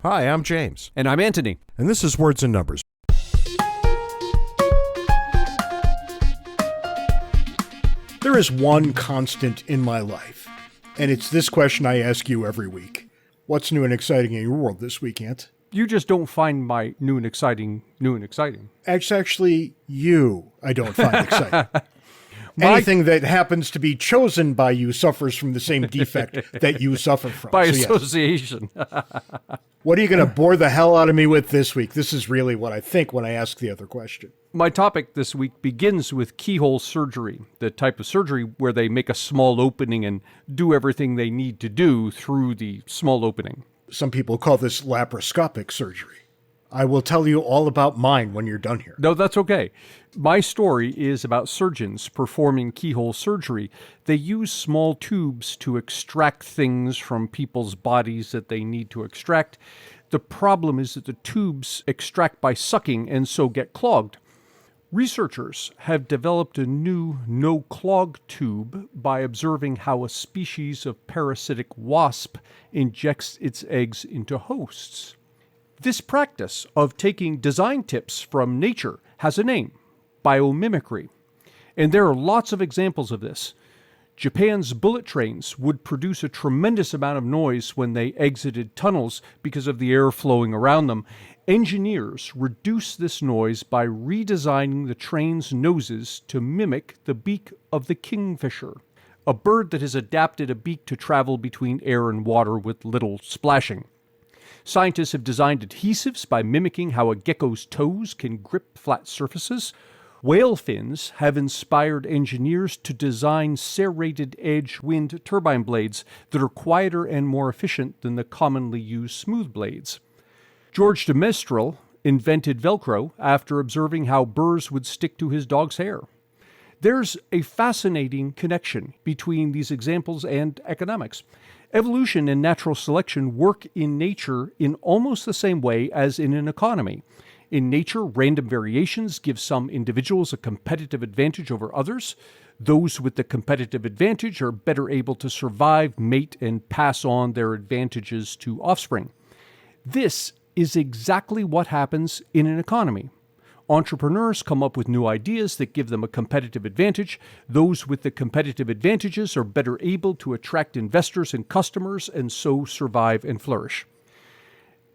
Hi, I'm James. And I'm Anthony. And this is Words and Numbers. There is one constant in my life, and it's this question I ask you every week. What's new and exciting in your world this week, Ant? You just don't find my new and exciting new and exciting. It's actually you I don't find exciting. Anything that happens to be chosen by you suffers from the same defect that you suffer from. By association. What are you going to bore the hell out of me with this week? This is really what I think when I ask the other question. My topic this week begins with keyhole surgery, the type of surgery where they make a small opening and do everything they need to do through the small opening. Some people call this laparoscopic surgery. I will tell you all about mine when you're done here. No, that's okay. My story is about surgeons performing keyhole surgery. They use small tubes to extract things from people's bodies that they need to extract. The problem is that the tubes extract by sucking and so get clogged. Researchers have developed a new no-clog tube by observing how a species of parasitic wasp injects its eggs into hosts. This practice of taking design tips from nature has a name, biomimicry. And there are lots of examples of this. Japan's bullet trains would produce a tremendous amount of noise when they exited tunnels because of the air flowing around them. Engineers reduced this noise by redesigning the train's noses to mimic the beak of the kingfisher, a bird that has adapted a beak to travel between air and water with little splashing. Scientists have designed adhesives by mimicking how a gecko's toes can grip flat surfaces. Whale fins have inspired engineers to design serrated edge wind turbine blades that are quieter and more efficient than the commonly used smooth blades. George de Mestral invented Velcro after observing how burrs would stick to his dog's hair. There's a fascinating connection between these examples and economics. Evolution and natural selection work in nature in almost the same way as in an economy. In nature, random variations give some individuals a competitive advantage over others. Those with the competitive advantage are better able to survive, mate, and pass on their advantages to offspring. This is exactly what happens in an economy. Entrepreneurs come up with new ideas that give them a competitive advantage. Those with the competitive advantages are better able to attract investors and customers and so survive and flourish.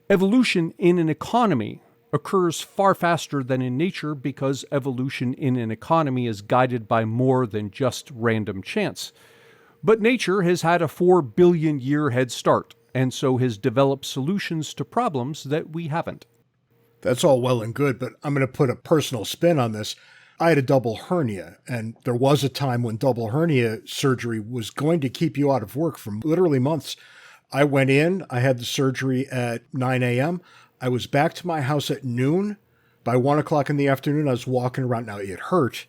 Evolution in an economy occurs far faster than in nature because evolution in an economy is guided by more than just random chance. But nature has had a 4 billion year head start and so has developed solutions to problems that we haven't. That's all well and good, but I'm going to put a personal spin on this. I had a double hernia, and there was a time when double hernia surgery was going to keep you out of work for literally months. I went in, I had the surgery at 9 a.m. I was back to my house at noon. By 1 o'clock in the afternoon, I was walking around. Now, it hurt,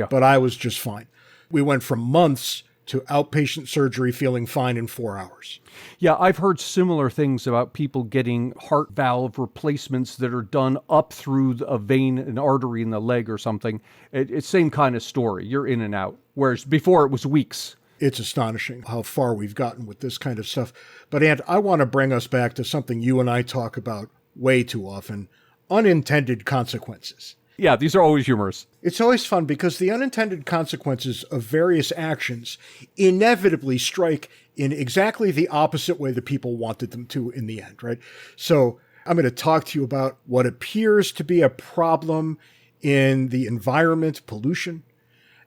but I was just fine. We went from months to outpatient surgery feeling fine in 4 hours. Yeah, I've heard similar things about people getting heart valve replacements that are done up through a vein, an artery in the leg or something. It's same kind of story. You're in and out, whereas before it was weeks. It's astonishing how far we've gotten with this kind of stuff. But, Ant, I want to bring us back to something you and I talk about way too often, unintended consequences. Yeah, these are always humorous. It's always fun because the unintended consequences of various actions inevitably strike in exactly the opposite way the people wanted them to in the end, right? So I'm going to talk to you about what appears to be a problem in the environment, pollution,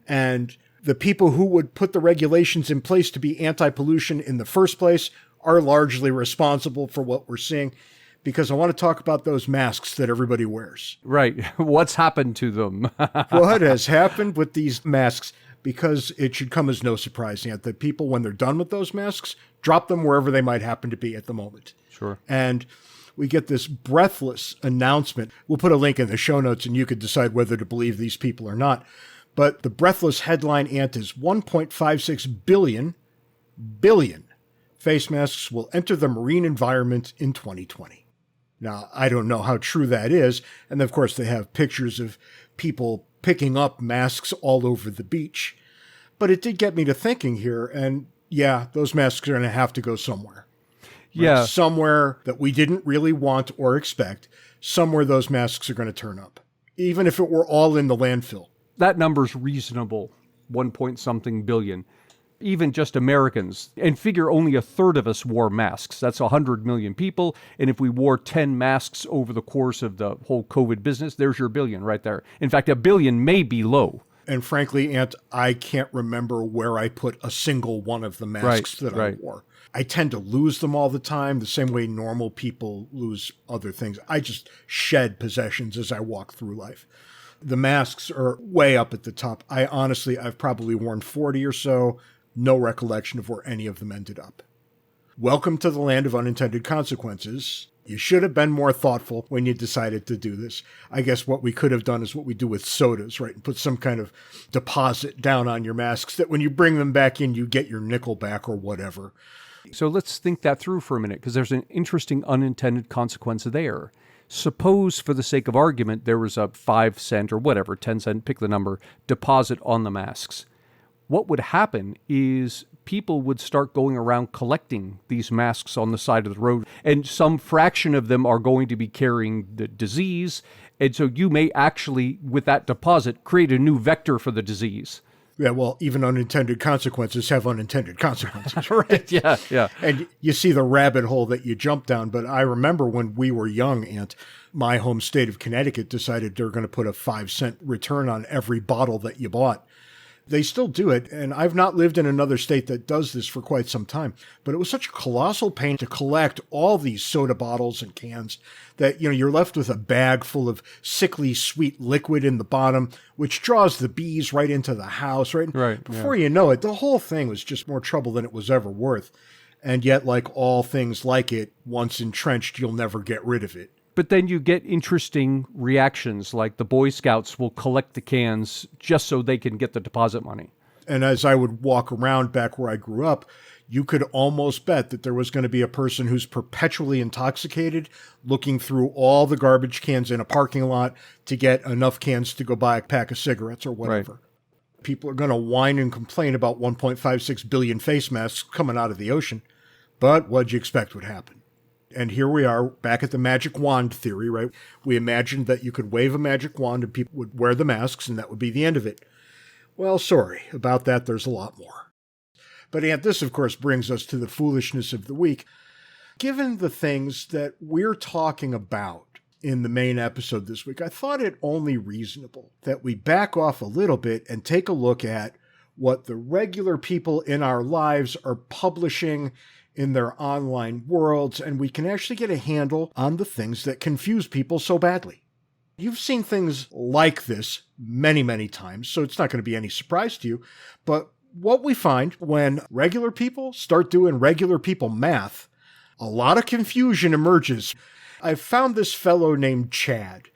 and the people who would put the regulations in place to be anti-pollution in the first place are largely responsible for what we're seeing. Because I want to talk about those masks that everybody wears. Right. What's happened to them? What has happened with these masks? Because it should come as no surprise that people, when they're done with those masks, drop them wherever they might happen to be at the moment. Sure. And we get this breathless announcement. We'll put a link in the show notes and you could decide whether to believe these people or not. But the breathless headline, Ant, is 1.56 billion face masks will enter the marine environment in 2020. Now, I don't know how true that is. And of course, they have pictures of people picking up masks all over the beach. But it did get me to thinking here. And yeah, those masks are going to have to go somewhere. Yeah. Somewhere that we didn't really want or expect, somewhere those masks are going to turn up, even if it were all in the landfill. That number's reasonable, 1 point something billion. Even just Americans, and figure only a third of us wore masks. That's 100 million people. And if we wore 10 masks over the course of the whole COVID business, there's your billion right there. In fact, a billion may be low. And frankly, Ant, I can't remember where I put a single one of the masks I wore. I tend to lose them all the time, the same way normal people lose other things. I just shed possessions as I walk through life. The masks are way up at the top. I've probably worn 40 or so. No recollection of where any of them ended up. Welcome to the land of unintended consequences. You should have been more thoughtful when you decided to do this. I guess what we could have done is what we do with sodas, right? And put some kind of deposit down on your masks that when you bring them back in, you get your nickel back or whatever. So let's think that through for a minute, because there's an interesting unintended consequence there. Suppose, for the sake of argument, there was a 5 cent or whatever, 10 cent, pick the number, deposit on the masks. What would happen is people would start going around collecting these masks on the side of the road, and some fraction of them are going to be carrying the disease. And so you may actually, with that deposit, create a new vector for the disease. Yeah, well, even unintended consequences have unintended consequences. Right, yeah. And you see the rabbit hole that you jump down. But I remember when we were young, Ant, my home state of Connecticut decided they're going to put a 5 cent return on every bottle that you bought. They still do it, and I've not lived in another state that does this for quite some time. But it was such a colossal pain to collect all these soda bottles and cans that, you're left with a bag full of sickly sweet liquid in the bottom, which draws the bees right into the house, right? Right. Before you know it, the whole thing was just more trouble than it was ever worth. And yet, like all things like it, once entrenched, you'll never get rid of it. But then you get interesting reactions, like the Boy Scouts will collect the cans just so they can get the deposit money. And as I would walk around back where I grew up, you could almost bet that there was going to be a person who's perpetually intoxicated looking through all the garbage cans in a parking lot to get enough cans to go buy a pack of cigarettes or whatever. Right. People are going to whine and complain about 1.56 billion face masks coming out of the ocean. But what'd you expect would happen? And here we are back at the magic wand theory, right? We imagined that you could wave a magic wand and people would wear the masks and that would be the end of it. Well, sorry. About that, there's a lot more. But Ant, this, of course, brings us to the foolishness of the week. Given the things that we're talking about in the main episode this week, I thought it only reasonable that we back off a little bit and take a look at what the regular people in our lives are publishing in their online worlds, and we can actually get a handle on the things that confuse people so badly. You've seen things like this many, many times, so it's not going to be any surprise to you. But what we find when regular people start doing regular people math, a lot of confusion emerges. I've found this fellow named Chad.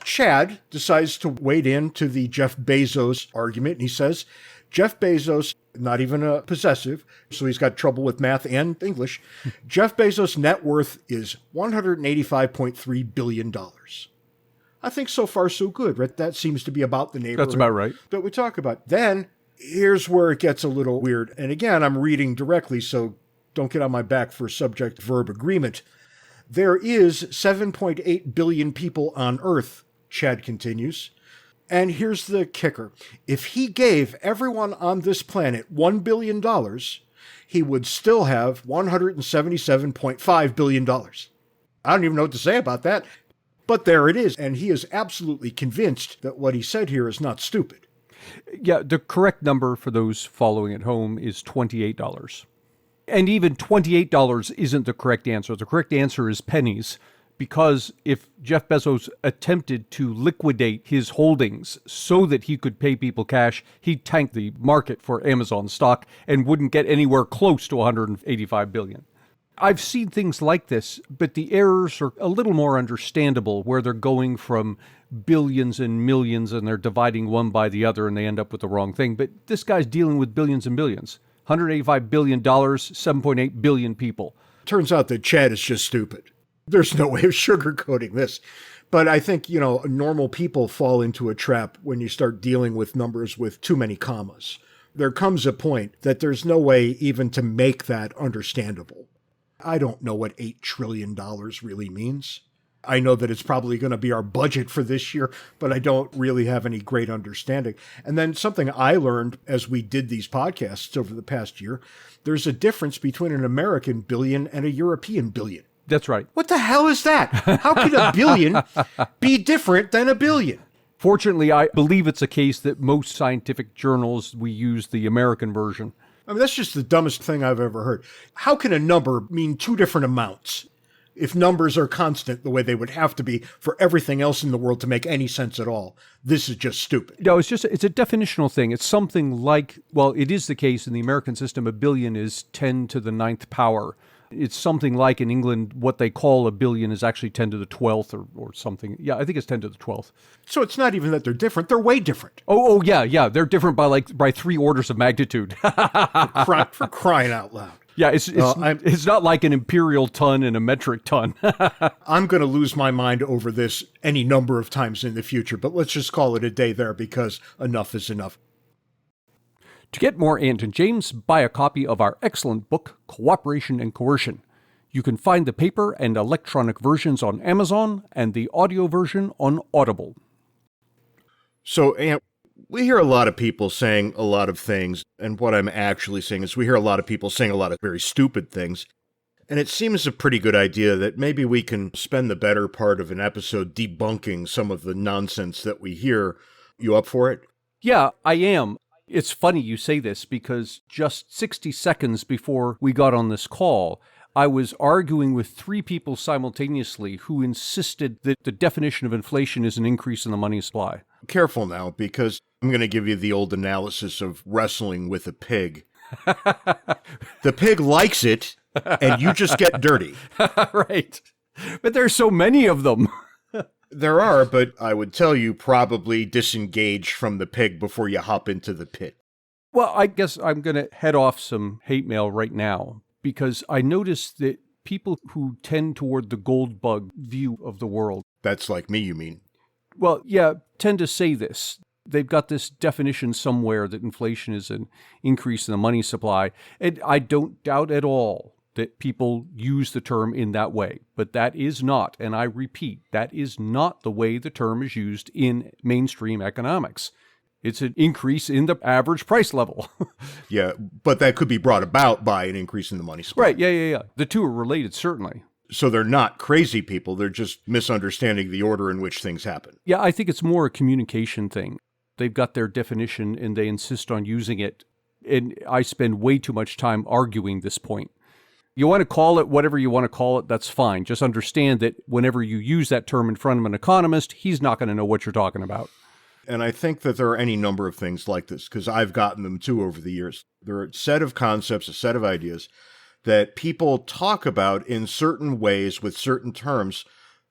Chad decides to wade into the Jeff Bezos argument, and he says, Jeff Bezos, not even a possessive, so he's got trouble with math and English. Jeff Bezos' net worth is $185.3 billion. I think so far so good, right? That seems to be about the neighborhood. That's about right. That we talk about. Then, here's where it gets a little weird. And again, I'm reading directly, so don't get on my back for subject-verb agreement. There is 7.8 billion people on Earth, Chad continues. And here's the kicker. If he gave everyone on this planet $1 billion, he would still have $177.5 billion. I don't even know what to say about that. But there it is. And he is absolutely convinced that what he said here is not stupid. Yeah, the correct number for those following at home is $28. And even $28 isn't the correct answer. The correct answer is pennies. Because if Jeff Bezos attempted to liquidate his holdings so that he could pay people cash, he'd tank the market for Amazon stock and wouldn't get anywhere close to $185 billion. I've seen things like this, but the errors are a little more understandable, where they're going from billions and millions and they're dividing one by the other and they end up with the wrong thing. But this guy's dealing with billions and billions. $185 billion, 7.8 billion people. Turns out that Chad is just stupid. There's no way of sugarcoating this. But I think, normal people fall into a trap when you start dealing with numbers with too many commas. There comes a point that there's no way even to make that understandable. I don't know what $8 trillion really means. I know that it's probably going to be our budget for this year, but I don't really have any great understanding. And then something I learned as we did these podcasts over the past year, there's a difference between an American billion and a European billion. That's right. What the hell is that? How can a billion be different than a billion? Fortunately, I believe it's a case that most scientific journals, we use the American version. I mean, that's just the dumbest thing I've ever heard. How can a number mean two different amounts if numbers are constant the way they would have to be for everything else in the world to make any sense at all? This is just stupid. No, it's a definitional thing. It's something like, well, it is the case in the American system, a billion is 10 to the ninth power. It's something like in England, what they call a billion is actually 10 to the 12th or something. Yeah, I think it's 10 to the 12th. So it's not even that they're different. They're way different. Oh, yeah. They're different by 3 orders of magnitude. For crying out loud. Yeah, it's not like an imperial ton and a metric ton. I'm going to lose my mind over this any number of times in the future, but let's just call it a day there because enough is enough. To get more Ant and James, buy a copy of our excellent book, Cooperation and Coercion. You can find the paper and electronic versions on Amazon and the audio version on Audible. So, Ant, we hear a lot of people saying a lot of things, and what I'm actually saying is we hear a lot of people saying a lot of very stupid things, and it seems a pretty good idea that maybe we can spend the better part of an episode debunking some of the nonsense that we hear. You up for it? Yeah, I am. It's funny you say this because just 60 seconds before we got on this call, I was arguing with 3 people simultaneously who insisted that the definition of inflation is an increase in the money supply. Careful now, because I'm going to give you the old analysis of wrestling with a pig. The pig likes it, and you just get dirty. Right. But there's so many of them. There are, but I would tell you probably disengage from the pig before you hop into the pit. Well, I guess I'm going to head off some hate mail right now because I noticed that people who tend toward the gold bug view of the world. That's like me, you mean? Well, yeah, tend to say this. They've got this definition somewhere that inflation is an increase in the money supply. And I don't doubt at all that people use the term in that way. But that is not, and I repeat, that is not the way the term is used in mainstream economics. It's an increase in the average price level. Yeah, but that could be brought about by an increase in the money supply. Right, yeah. The two are related, certainly. So they're not crazy people, they're just misunderstanding the order in which things happen. Yeah, I think it's more a communication thing. They've got their definition and they insist on using it. And I spend way too much time arguing this point. You want to call it whatever you want to call it, that's fine. Just understand that whenever you use that term in front of an economist, he's not going to know what you're talking about. And I think that there are any number of things like this, because I've gotten them too over the years. There are a set of concepts, a set of ideas that people talk about in certain ways with certain terms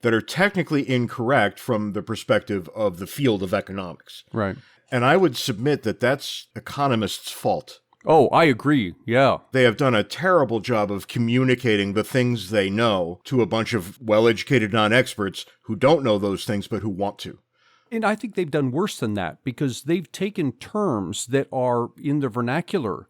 that are technically incorrect from the perspective of the field of economics. Right. And I would submit that that's economists' fault. Oh, I agree. Yeah. They have done a terrible job of communicating the things they know to a bunch of well-educated non-experts who don't know those things but who want to. And I think they've done worse than that because they've taken terms that are in the vernacular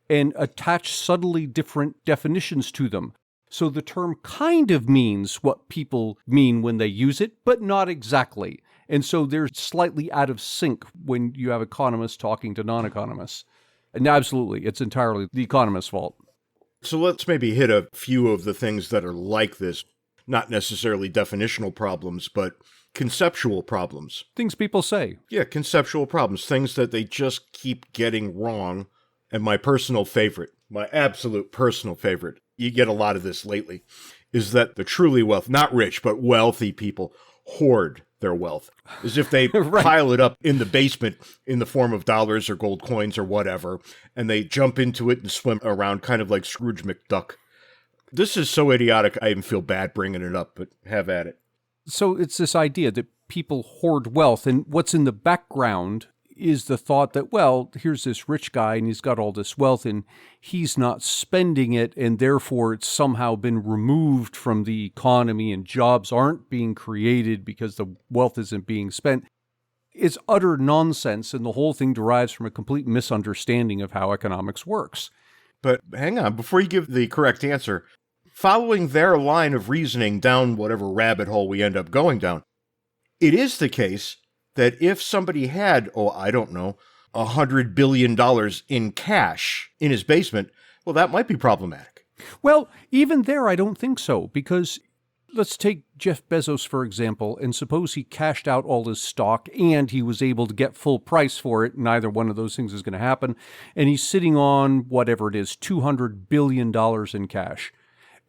and attached subtly different definitions to them. So the term kind of means what people mean when they use it, but not exactly. And so they're slightly out of sync when you have economists talking to non-economists. And absolutely, it's entirely the economist's fault. So let's maybe hit a few of the things that are like this, not necessarily definitional problems, but conceptual problems. Things people say. Yeah, conceptual problems, things that they just keep getting wrong. And my personal favorite, my absolute personal favorite, you get a lot of this lately, is that the truly wealthy, not rich, but wealthy people hoard their wealth, as if they right. pile it up in the basement in the form of dollars or gold coins or whatever, and they jump into it and swim around kind of like Scrooge McDuck. This is so idiotic, I even feel bad bringing it up, but have at it. So it's this idea that people hoard wealth, and what's in the background is the thought that, well, here's this rich guy and he's got all this wealth and he's not spending it, and therefore it's somehow been removed from the economy and jobs aren't being created because the wealth isn't being spent. It's utter nonsense, and the whole thing derives from a complete misunderstanding of how economics works. But hang on, before you give the correct answer, following their line of reasoning down whatever rabbit hole we end up going down, it is the case that if somebody had, I don't know, $100 billion in cash in his basement, well, that might be problematic. Well, even there, I don't think so, because let's take Jeff Bezos, for example, and suppose he cashed out all his stock and he was able to get full price for it. Neither one of those things is going to happen. And he's sitting on whatever it is, $200 billion in cash.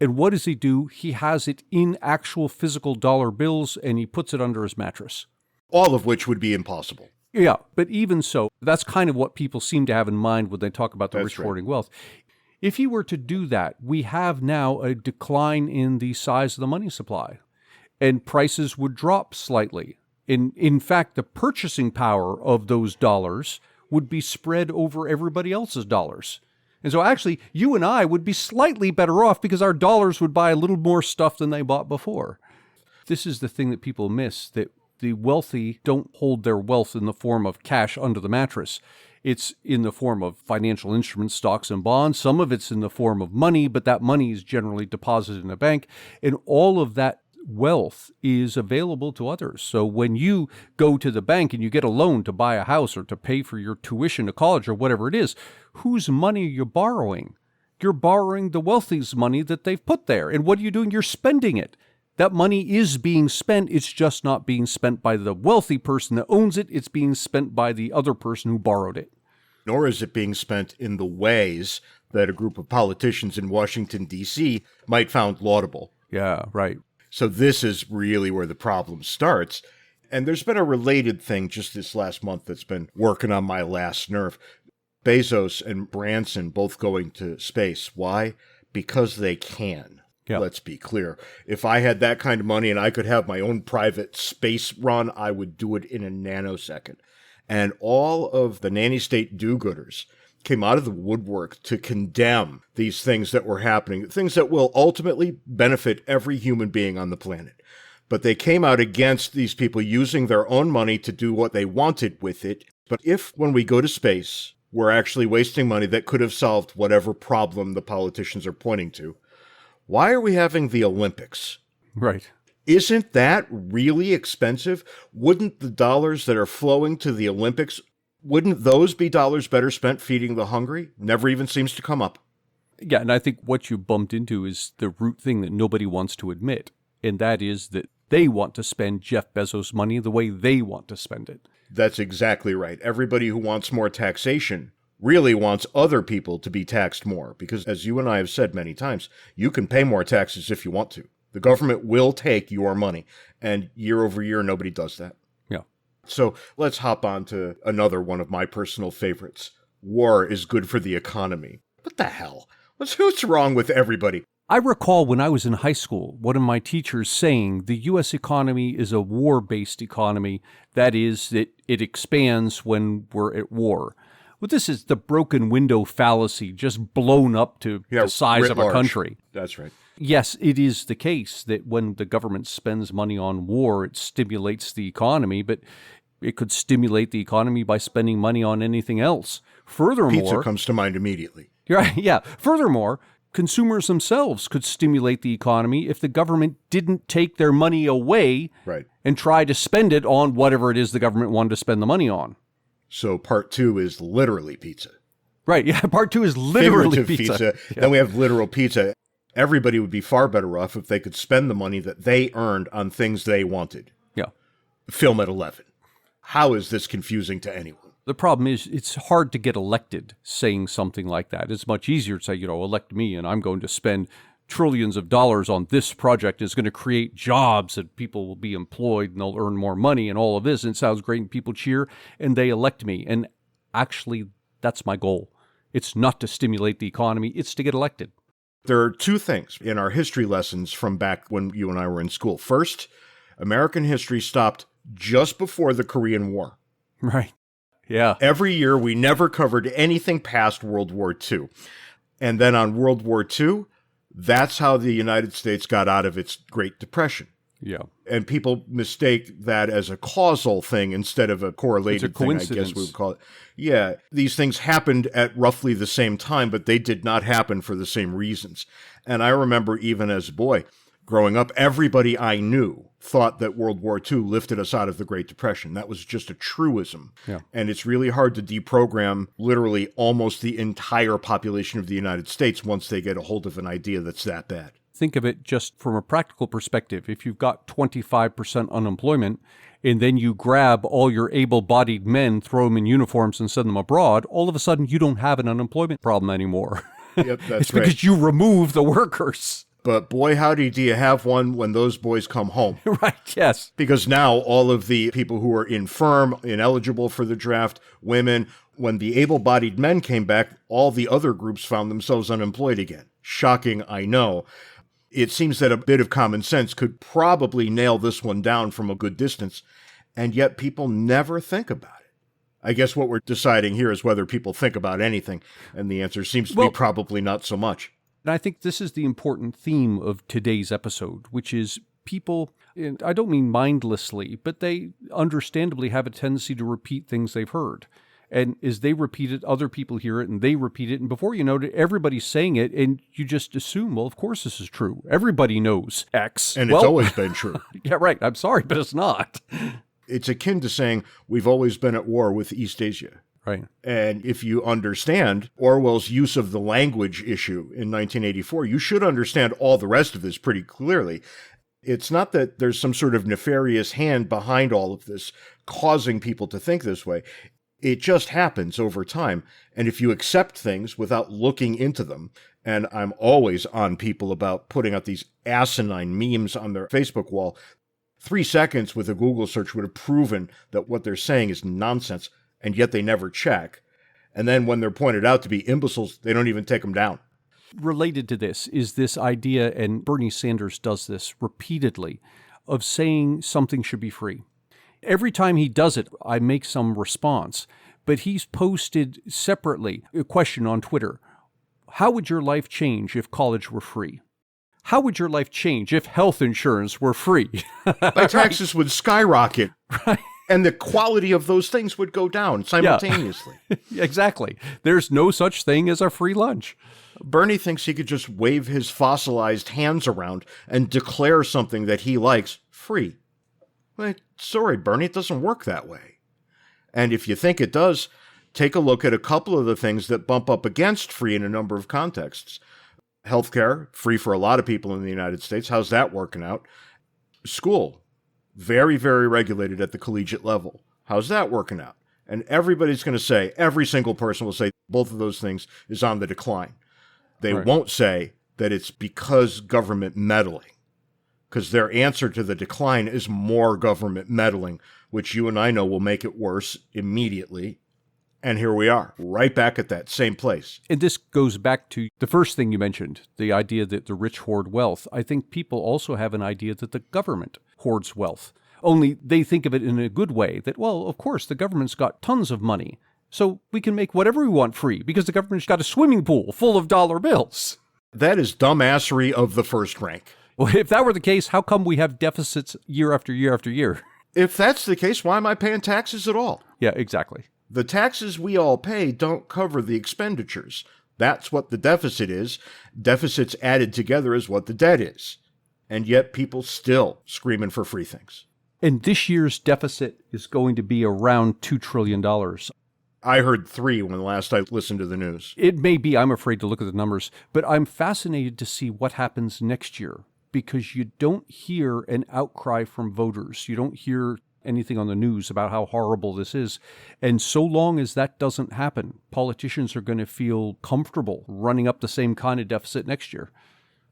And what does he do? He has it in actual physical dollar bills and he puts it under his mattress. All of which would be impossible. Yeah, but even so, that's kind of what people seem to have in mind when they talk about the rich hoarding wealth. If he were to do that, we have now a decline in the size of the money supply, and prices would drop slightly. In fact, the purchasing power of those dollars would be spread over everybody else's dollars. And so actually, you and I would be slightly better off because our dollars would buy a little more stuff than they bought before. This is the thing that people miss, that the wealthy don't hold their wealth in the form of cash under the mattress. It's in the form of financial instruments, stocks and bonds. Some of it's in the form of money, but that money is generally deposited in a bank. And all of that wealth is available to others. So when you go to the bank and you get a loan to buy a house or to pay for your tuition to college or whatever it is, whose money are you borrowing? You're borrowing the wealthy's money that they've put there. And what are you doing? You're spending it. That money is being spent. It's just not being spent by the wealthy person that owns it. It's being spent by the other person who borrowed it. Nor is it being spent in the ways that a group of politicians in Washington, D.C. might found laudable. Yeah, right. So this is really where the problem starts. And there's been a related thing just this last month that's been working on my last nerve. Bezos and Branson both going to space. Why? Because they can. Yeah. Let's be clear. If I had that kind of money and I could have my own private space run, I would do it in a nanosecond. And all of the nanny state do-gooders came out of the woodwork to condemn these things that were happening, things that will ultimately benefit every human being on the planet. But they came out against these people using their own money to do what they wanted with it. But if, when we go to space, we're actually wasting money that could have solved whatever problem the politicians are pointing to, why are we having the Olympics? Right. Isn't that really expensive? Wouldn't the dollars that are flowing to the Olympics, wouldn't those be dollars better spent feeding the hungry? Never even seems to come up. Yeah, and I think what you bumped into is the root thing that nobody wants to admit, and that is that they want to spend Jeff Bezos' money the way they want to spend it. That's exactly right. Everybody who wants more taxation really wants other people to be taxed more, because as you and I have said many times, you can pay more taxes if you want to. The government will take your money, and year over year, nobody does that. Yeah. So let's hop on to another one of my personal favorites. War is good for the economy. What the hell? What's wrong with everybody? I recall when I was in high school, one of my teachers saying the U.S. economy is a war-based economy. That is, that it expands when we're at war. Well, this is the broken window fallacy, just blown up to the size of a country. That's right. Yes, it is the case that when the government spends money on war, it stimulates the economy, but it could stimulate the economy by spending money on anything else. Furthermore, pizza comes to mind immediately. Right, yeah. Furthermore, consumers themselves could stimulate the economy if the government didn't take their money away and try to spend it on whatever it is the government wanted to spend the money on. So part two is literally pizza. Right, yeah. Part two is literally pizza. Yeah. Then we have literal pizza. Everybody would be far better off if they could spend the money that they earned on things they wanted. Yeah. Film at 11. How is this confusing to anyone? The problem is it's hard to get elected saying something like that. It's much easier to say, elect me and I'm going to spend trillions of dollars on this project. It's going to create jobs and people will be employed and they'll earn more money and all of this. And it sounds great and people cheer and they elect me. And actually, that's my goal. It's not to stimulate the economy. It's to get elected. There are two things in our history lessons from back when you and I were in school. First, American history stopped just before the Korean War. Right. Yeah. Every year, we never covered anything past World War II. And then on World War II, that's how the United States got out of its Great Depression. Yeah. And people mistake that as a causal thing instead of a correlated thing, I guess we would call it. Yeah, these things happened at roughly the same time, but they did not happen for the same reasons. And I remember even as a boy, growing up, everybody I knew thought that World War II lifted us out of the Great Depression. That was just a truism. Yeah. And it's really hard to deprogram literally almost the entire population of the United States once they get a hold of an idea that's that bad. Think of it just from a practical perspective. If you've got 25% unemployment and then you grab all your able-bodied men, throw them in uniforms and send them abroad, all of a sudden you don't have an unemployment problem anymore. Yep, that's it's because you remove the workers. But boy, howdy, do you have one when those boys come home. Right, yes. Because now all of the people who are infirm, ineligible for the draft, women, when the able-bodied men came back, all the other groups found themselves unemployed again. Shocking, I know. It seems that a bit of common sense could probably nail this one down from a good distance, and yet people never think about it. I guess what we're deciding here is whether people think about anything, and the answer seems to be probably not so much. And I think this is the important theme of today's episode, which is people, and I don't mean mindlessly, but they understandably have a tendency to repeat things they've heard. And as they repeat it, other people hear it, and they repeat it. And before you know it, everybody's saying it, and you just assume, well, of course this is true. Everybody knows X. And it's always been true. Yeah, right. I'm sorry, but it's not. It's akin to saying we've always been at war with East Asia. Right. And if you understand Orwell's use of the language issue in 1984, you should understand all the rest of this pretty clearly. It's not that there's some sort of nefarious hand behind all of this, causing people to think this way. It just happens over time. And if you accept things without looking into them, and I'm always on people about putting out these asinine memes on their Facebook wall, 3 seconds with a Google search would have proven that what they're saying is nonsense, and yet they never check. And then when they're pointed out to be imbeciles, they don't even take them down. Related to this is this idea, and Bernie Sanders does this repeatedly, of saying something should be free. Every time he does it, I make some response. But he's posted separately a question on Twitter. How would your life change if college were free? How would your life change if health insurance were free? My taxes would skyrocket. Right. And the quality of those things would go down simultaneously. Yeah. Exactly. There's no such thing as a free lunch. Bernie thinks he could just wave his fossilized hands around and declare something that he likes free. Well, sorry, Bernie, it doesn't work that way. And if you think it does, take a look at a couple of the things that bump up against free in a number of contexts. Healthcare, free for a lot of people in the United States. How's that working out? School, very, very regulated at the collegiate level. How's that working out? And everybody's going to say, every single person will say both of those things is on the decline. They won't say that it's because government meddling. Because their answer to the decline is more government meddling, which you and I know will make it worse immediately. And here we are, right back at that same place. And this goes back to the first thing you mentioned, the idea that the rich hoard wealth. I think people also have an idea that the government hoards wealth. Only they think of it in a good way, that, well, of course, the government's got tons of money, so we can make whatever we want free because the government's got a swimming pool full of dollar bills. That is dumbassery of the first rank. Well, if that were the case, how come we have deficits year after year after year? If that's the case, why am I paying taxes at all? Yeah, exactly. The taxes we all pay don't cover the expenditures. That's what the deficit is. Deficits added together is what the debt is. And yet people still screaming for free things. And this year's deficit is going to be around $2 trillion. I heard 3 when last I listened to the news. It may be, I'm afraid to look at the numbers, but I'm fascinated to see what happens next year because you don't hear an outcry from voters. You don't hear anything on the news about how horrible this is. And so long as that doesn't happen, politicians are going to feel comfortable running up the same kind of deficit next year.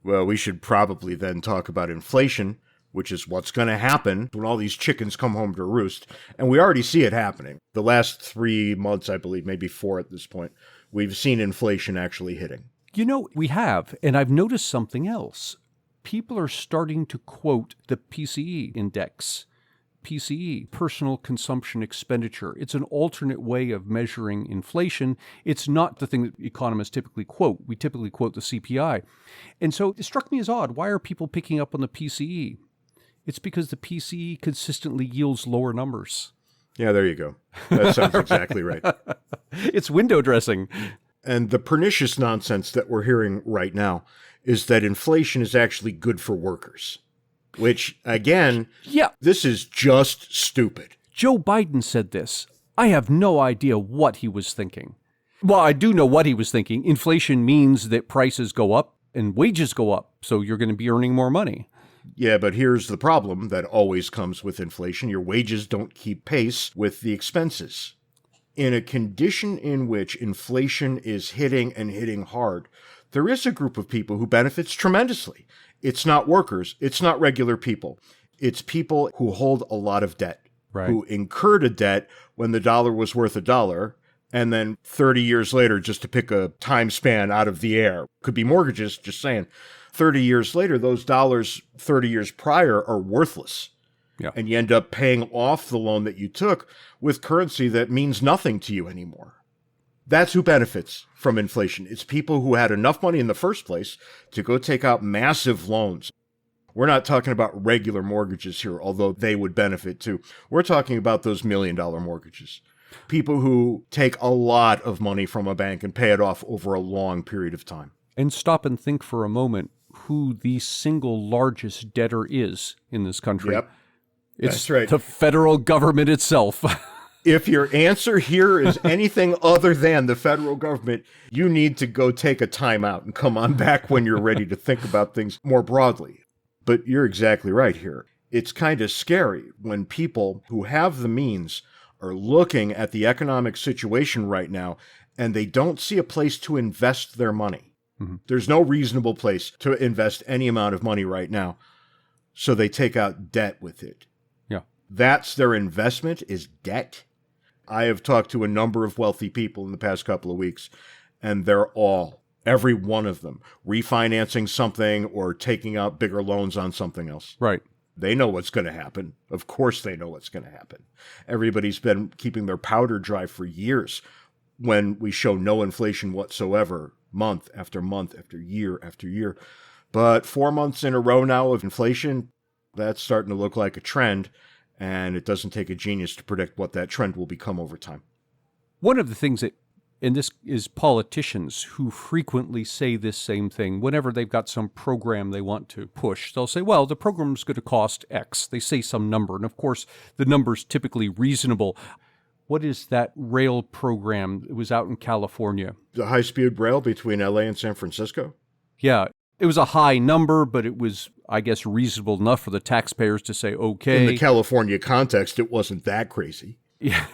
Well, we should probably then talk about inflation, which is what's going to happen when all these chickens come home to roost. And we already see it happening. The last 3 months, I believe, maybe 4 at this point, we've seen inflation actually hitting. You know, we have, and I've noticed something else. People are starting to quote the PCE index. PCE, personal consumption expenditure. It's an alternate way of measuring inflation. It's not the thing that economists typically quote. We typically quote the CPI. And so it struck me as odd. Why are people picking up on the PCE? It's because the PCE consistently yields lower numbers. Yeah, there you go. That sounds exactly right. It's window dressing. And the pernicious nonsense that we're hearing right now is that inflation is actually good for workers, which, again, this is just stupid. Joe Biden said this. I have no idea what he was thinking. Well, I do know what he was thinking. Inflation means that prices go up and wages go up, so you're going to be earning more money. Yeah, but here's the problem that always comes with inflation. Your wages don't keep pace with the expenses. In a condition in which inflation is hitting and hitting hard, there is a group of people who benefits tremendously. It's not workers. It's not regular people. It's people who hold a lot of debt, who incurred a debt when the dollar was worth $1, and then 30 years later, just to pick a time span out of the air, could be mortgages, just saying, 30 years later, those dollars 30 years prior are worthless. Yeah. And you end up paying off the loan that you took with currency that means nothing to you anymore. That's who benefits from inflation. It's people who had enough money in the first place to go take out massive loans. We're not talking about regular mortgages here, although they would benefit too. We're talking about those $1 million mortgages. People who take a lot of money from a bank and pay it off over a long period of time. And stop and think for a moment who the single largest debtor is in this country. Yep. It's That's right. The federal government itself. If your answer here is anything other than the federal government, you need to go take a time out and come on back when you're ready to think about things more broadly. But you're exactly right here. It's kind of scary when people who have the means are looking at the economic situation right now and they don't see a place to invest their money. There's no reasonable place to invest any amount of money right now. So they take out debt with it. Yeah. That's their investment, is debt. I have talked to a number of wealthy people in the past couple of weeks, and they're all, every one of them, refinancing something or taking out bigger loans on something else. Right. They know what's going to happen. Of course they know what's going to happen. Everybody's been keeping their powder dry for years when we show no inflation whatsoever, month after month after year after year. But 4 months in a row now of inflation, that's starting to look like a trend, and it doesn't take a genius to predict what that trend will become over time. One of the things that, and this is politicians who frequently say this same thing whenever they've got some program they want to push. They'll say, well, the program's going to cost X. They say some number, and of course, the number's typically reasonable. What is that rail program? It was out in California. The high-speed rail between LA and San Francisco? Yeah. It was a high number, but it was, I guess, reasonable enough for the taxpayers to say, okay. In the California context, it wasn't that crazy. Yeah,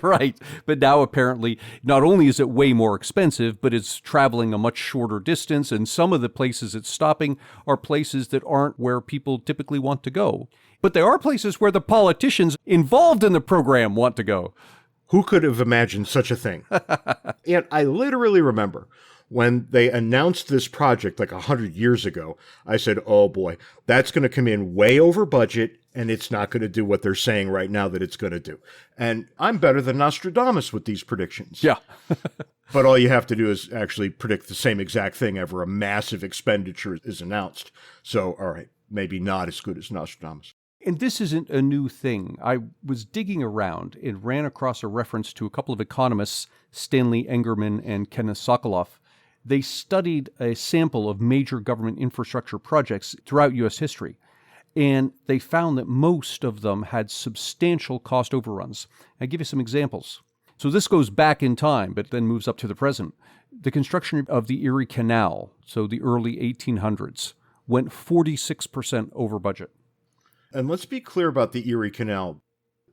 right. But now apparently, not only is it way more expensive, but it's traveling a much shorter distance, and some of the places it's stopping are places that aren't where people typically want to go. But there are places where the politicians involved in the program want to go. Who could have imagined such a thing? And I literally remember when they announced this project like 100 years ago, I said, oh boy, that's going to come in way over budget, and it's not going to do what they're saying right now that it's going to do. And I'm better than Nostradamus with these predictions. Yeah. But all you have to do is actually predict the same exact thing ever a massive expenditure is announced. So, all right, maybe not as good as Nostradamus. And this isn't a new thing. I was digging around and ran across a reference to a couple of economists, Stanley Engerman and Kenneth Sokoloff. They studied a sample of major government infrastructure projects throughout U.S. history, and they found that most of them had substantial cost overruns. I'll give you some examples. So this goes back in time, but then moves up to the present. The construction of the Erie Canal, so the early 1800s, went 46% over budget. And let's be clear about the Erie Canal.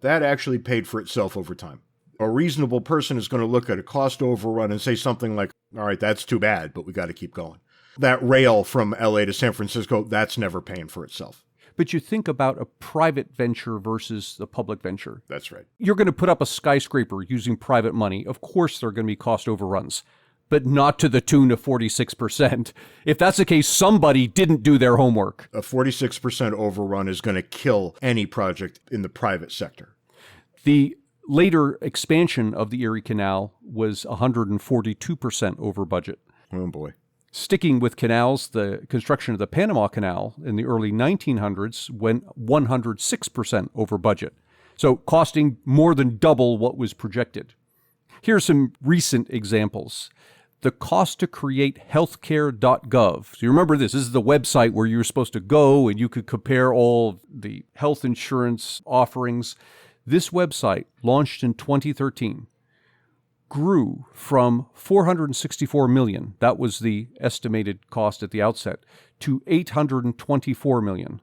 That actually paid for itself over time. A reasonable person is going to look at a cost overrun and say something like, all right, that's too bad, but we got to keep going. That rail from LA to San Francisco, that's never paying for itself. But you think about a private venture versus the public venture. That's right. You're going to put up a skyscraper using private money. Of course, there are going to be cost overruns, but not to the tune of 46%. If that's the case, somebody didn't do their homework. A 46% overrun is going to kill any project in the private sector. The later expansion of the Erie Canal was 142% over budget. Oh, boy. Sticking with canals, the construction of the Panama Canal in the early 1900s went 106% over budget, so costing more than double what was projected. Here are some recent examples. The cost to create Healthcaregov. So you remember this is the website where you were supposed to go and you could compare all the health insurance offerings. This website, launched in 2013, grew from $464 million, that was the estimated cost at the outset, to $824 million,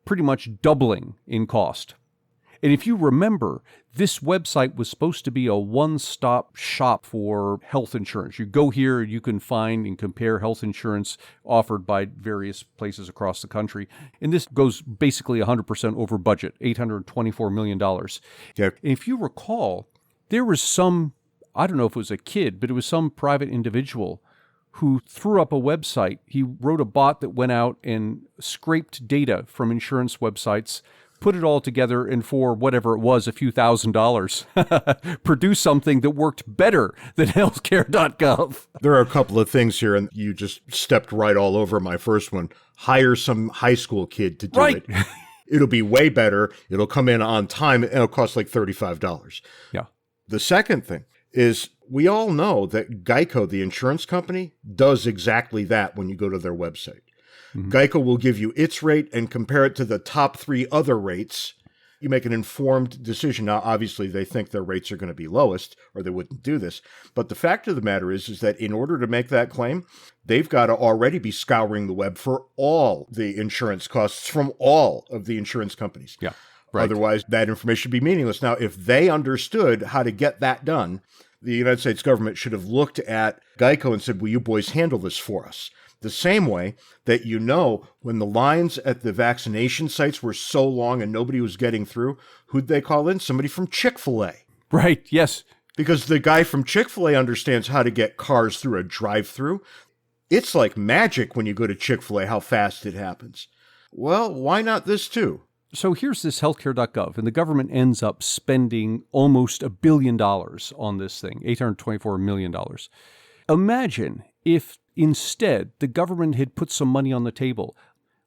pretty much doubling in cost. And if you remember, this website was supposed to be a one-stop shop for health insurance. You go here, you can find and compare health insurance offered by various places across the country. And this goes basically 100% over budget, $824 million. Yeah. And if you recall, there was some, I don't know if it was a kid, but it was some private individual who threw up a website. He wrote a bot that went out and scraped data from insurance websites, put it all together, and for whatever it was, a few $1,000s, produced something that worked better than healthcare.gov. There are a couple of things here, and you just stepped right all over my first one. Hire some high school kid to do it. It'll be way better. It'll come in on time, and it'll cost like $35. Yeah. The second thing is we all know that Geico, the insurance company, does exactly that when you go to their website. Mm-hmm. Geico will give you its rate and compare it to the top 3 other rates. You make an informed decision. Now, obviously, they think their rates are going to be lowest, or they wouldn't do this. But the fact of the matter is that in order to make that claim, they've got to already be scouring the web for all the insurance costs from all of the insurance companies. Yeah, right. Otherwise, that information would be meaningless. Now, if they understood how to get that done, the United States government should have looked at Geico and said, will you boys handle this for us? The same way that, when the lines at the vaccination sites were so long and nobody was getting through, who'd they call in? Somebody from Chick-fil-A. Right, yes. Because the guy from Chick-fil-A understands how to get cars through a drive-through. It's like magic when you go to Chick-fil-A, how fast it happens. Well, why not this too? So here's this healthcare.gov, and the government ends up spending almost $1 billion on this thing, $824 million. Imagine if instead the government had put some money on the table,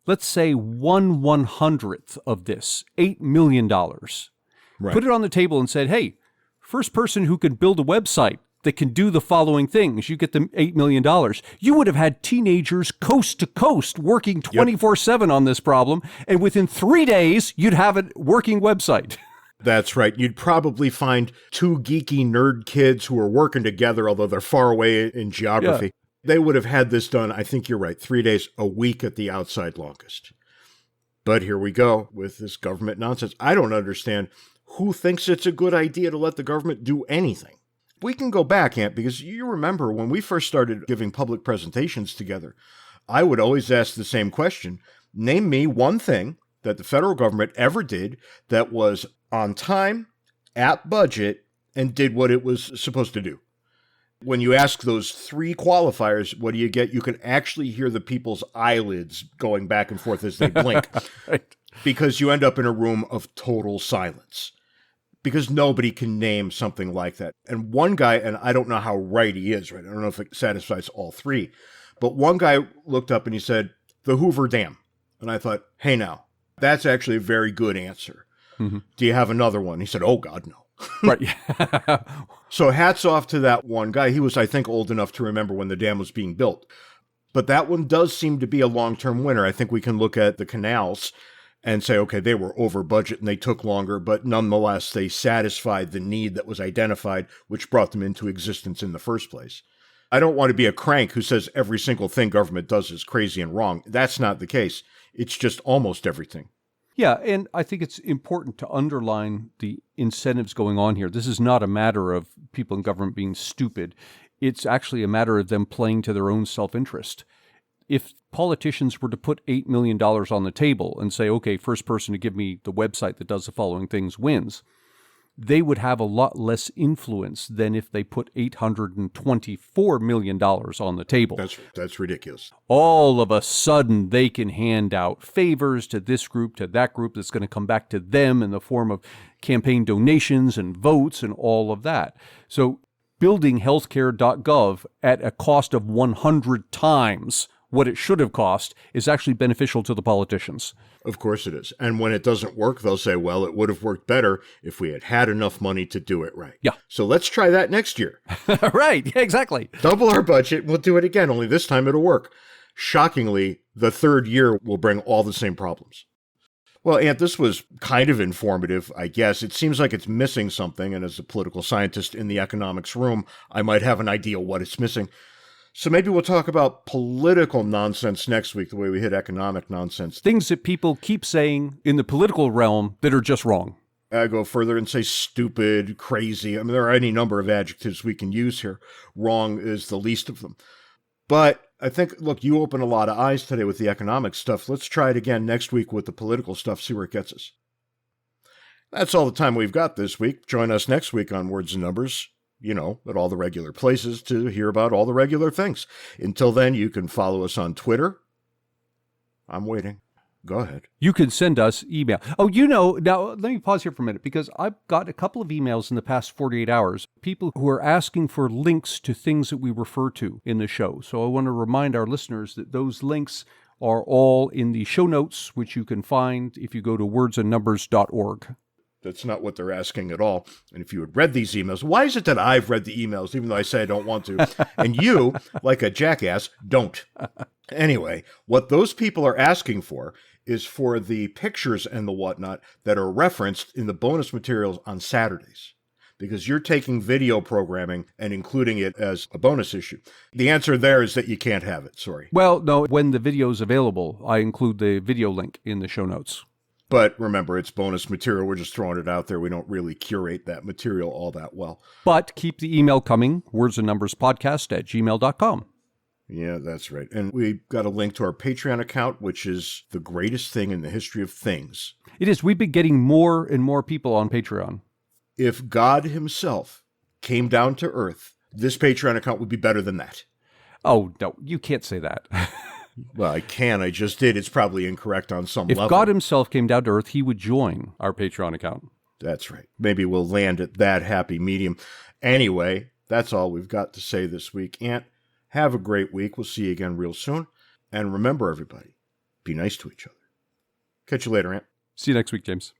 let's say 1/100th of this, $8 million. Right. Put it on the table and said, hey, first person who can build a website that can do the following things, you get them $8 million. You would have had teenagers coast to coast working 24/7 on this problem, and within 3 days, you'd have a working website. That's right. You'd probably find 2 geeky nerd kids who are working together, although they're far away in geography. Yeah. They would have had this done, I think you're right, 3 days, a week at the outside longest. But here we go with this government nonsense. I don't understand who thinks it's a good idea to let the government do anything. We can go back, Ant, because you remember when we first started giving public presentations together, I would always ask the same question. Name me one thing that the federal government ever did that was on time, at budget, and did what it was supposed to do. When you ask those 3 qualifiers, what do you get? You can actually hear the people's eyelids going back and forth as they blink. Right. Because you end up in a room of total silence. Because nobody can name something like that. And one guy, and I don't know how right he is, right? I don't know if it satisfies all 3. But one guy looked up and he said, the Hoover Dam. And I thought, hey now, that's actually a very good answer. Mm-hmm. Do you have another one? He said, oh God, no. Right. So hats off to that one guy. He was, I think, old enough to remember when the dam was being built. But that one does seem to be a long-term winner. I think we can look at the canals and say, okay, they were over budget and they took longer, but nonetheless, they satisfied the need that was identified, which brought them into existence in the first place. I don't want to be a crank who says every single thing government does is crazy and wrong. That's not the case. It's just almost everything. Yeah, and I think it's important to underline the incentives going on here. This is not a matter of people in government being stupid. It's actually a matter of them playing to their own self-interest. If politicians were to put $8 million on the table and say, okay, first person to give me the website that does the following things wins, they would have a lot less influence than if they put $824 million on the table. That's ridiculous. All of a sudden, they can hand out favors to this group, to that group, that's going to come back to them in the form of campaign donations and votes and all of that. So building healthcare.gov at a cost of 100 times what it should have cost is actually beneficial to the politicians. Of course it is. And when it doesn't work, they'll say, well, it would have worked better if we had had enough money to do it right. Yeah. So let's try that next year. Right. Yeah, exactly. Double our budget. We'll do it again. Only this time it'll work. Shockingly, the third year will bring all the same problems. Well, Ant, this was kind of informative, I guess. It seems like it's missing something. And as a political scientist in the economics room, I might have an idea what it's missing. So maybe we'll talk about political nonsense next week, the way we hit economic nonsense. Things that people keep saying in the political realm that are just wrong. I go further and say stupid, crazy. I mean, there are any number of adjectives we can use here. Wrong is the least of them. But I think, look, you open a lot of eyes today with the economic stuff. Let's try it again next week with the political stuff, see where it gets us. That's all the time we've got this week. Join us next week on Words and Numbers, at all the regular places to hear about all the regular things. Until then, you can follow us on Twitter. I'm waiting. Go ahead. You can send us email. Oh, now let me pause here for a minute because I've got a couple of emails in the past 48 hours, people who are asking for links to things that we refer to in the show. So I want to remind our listeners that those links are all in the show notes, which you can find if you go to wordsandnumbers.org. That's not what they're asking at all. And if you had read these emails, why is it that I've read the emails, even though I say I don't want to, and you, like a jackass, don't? Anyway, what those people are asking for is for the pictures and the whatnot that are referenced in the bonus materials on Saturdays, because you're taking video programming and including it as a bonus issue. The answer there is that you can't have it. Sorry. Well, no, when the video is available, I include the video link in the show notes. But remember, it's bonus material. We're just throwing it out there. We don't really curate that material all that well. But keep the email coming, wordsandnumberspodcast@gmail.com. Yeah, that's right. And we got a link to our Patreon account, which is the greatest thing in the history of things. It is. We've been getting more and more people on Patreon. If God himself came down to earth, this Patreon account would be better than that. Oh, no, you can't say that. Well, I can. I just did. It's probably incorrect on some level. If God himself came down to earth, he would join our Patreon account. That's right. Maybe we'll land at that happy medium. Anyway, that's all we've got to say this week. Ant, have a great week. We'll see you again real soon. And remember, everybody, be nice to each other. Catch you later, Ant. See you next week, James.